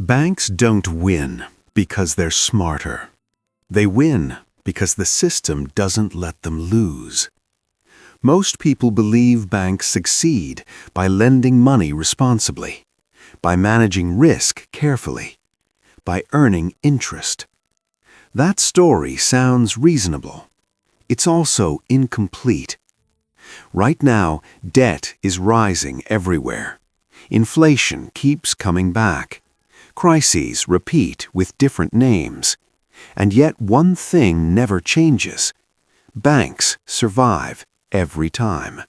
Banks don't win because they're smarter. They win because the system doesn't let them lose. Most people believe banks succeed by lending money responsibly, by managing risk carefully, by earning interest. That story sounds reasonable. It's also incomplete. Right now, debt is rising everywhere. Inflation keeps coming back. Crises repeat with different names. And yet one thing never changes. Banks survive every time.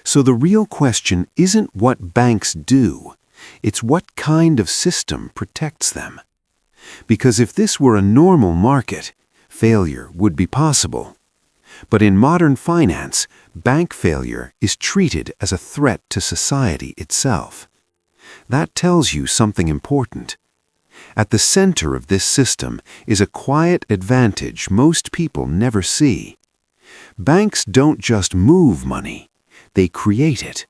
So the real question isn't what banks do, it's what kind of system protects them. Because if this were a normal market, failure would be possible. But in modern finance, bank failure is treated as a threat to society itself. That tells you something important. At the center of this system is a quiet advantage most people never see. Banks don't just move money, they create it.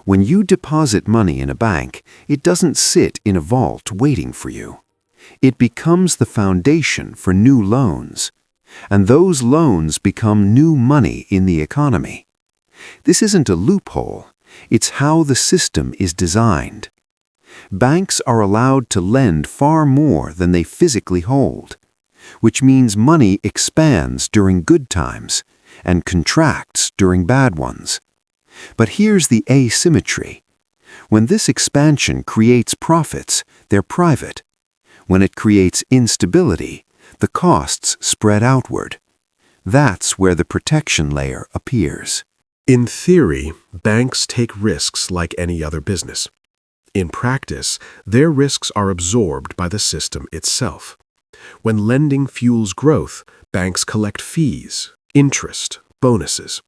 When you deposit money in a bank, it doesn't sit in a vault waiting for you. It becomes the foundation for new loans. And those loans become new money in the economy. This isn't a loophole, it's how the system is designed. Banks are allowed to lend far more than they physically hold, which means money expands during good times and contracts during bad ones. But here's the asymmetry. When this expansion creates profits, they're private. When it creates instability, the costs spread outward. That's where the protection layer appears. In theory, banks take risks like any other business. In practice, their risks are absorbed by the system itself. When lending fuels growth, banks collect fees, interest, bonuses.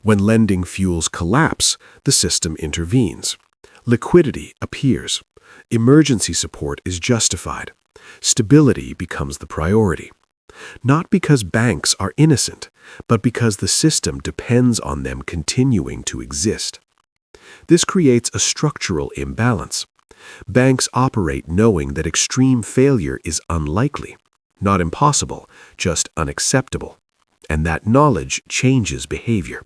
When lending fuels collapse, the system intervenes. Liquidity appears. Emergency support is justified. Stability becomes the priority. Not because banks are innocent, but because the system depends on them continuing to exist. This creates a structural imbalance. Banks operate knowing that extreme failure is unlikely, not impossible, just unacceptable. And that knowledge changes behavior.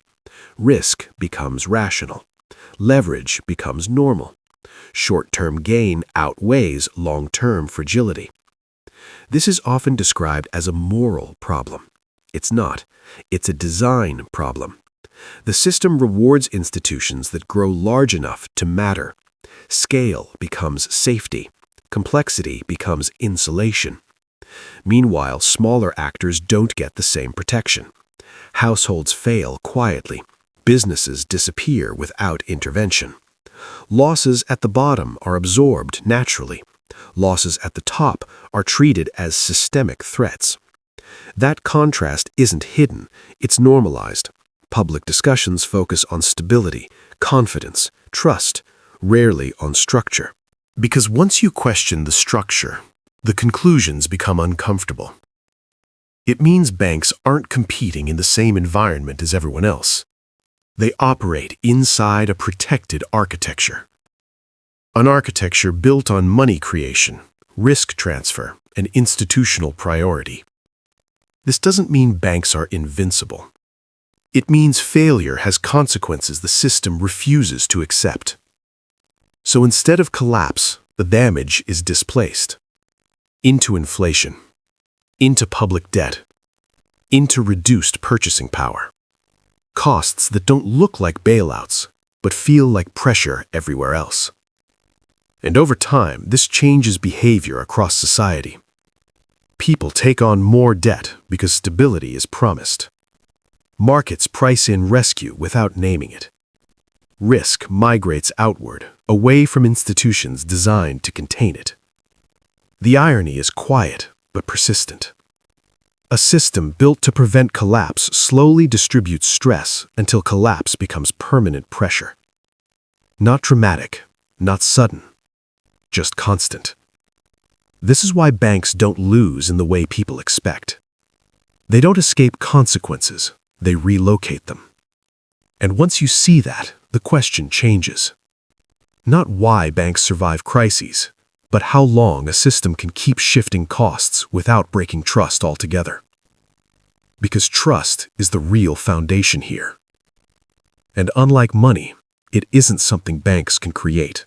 Risk becomes rational. Leverage becomes normal. Short-term gain outweighs long-term fragility. This is often described as a moral problem. It's not. It's a design problem. The system rewards institutions that grow large enough to matter. Scale becomes safety. Complexity becomes insulation. Meanwhile, smaller actors don't get the same protection. Households fail quietly. Businesses disappear without intervention. Losses at the bottom are absorbed naturally. Losses at the top are treated as systemic threats. That contrast isn't hidden, it's normalized. Public discussions focus on stability, confidence, trust, rarely on structure. Because once you question the structure, the conclusions become uncomfortable. It means banks aren't competing in the same environment as everyone else. They operate inside a protected architecture. An architecture built on money creation, risk transfer, and institutional priority. This doesn't mean banks are invincible. It means failure has consequences the system refuses to accept. So instead of collapse, the damage is displaced. Into inflation, into public debt, into reduced purchasing power. Costs that don't look like bailouts, but feel like pressure everywhere else. And over time, this changes behavior across society. People take on more debt because stability is promised. Markets price in rescue without naming it. Risk migrates outward, away from institutions designed to contain it. The irony is quiet but persistent. A system built to prevent collapse slowly distributes stress until collapse becomes permanent pressure. Not dramatic, not sudden, just constant. This is why banks don't lose in the way people expect. They don't escape consequences, they relocate them. And once you see that, the question changes. Not why banks survive crises, but how long a system can keep shifting costs without breaking trust altogether. Because trust is the real foundation here. And unlike money, it isn't something banks can create.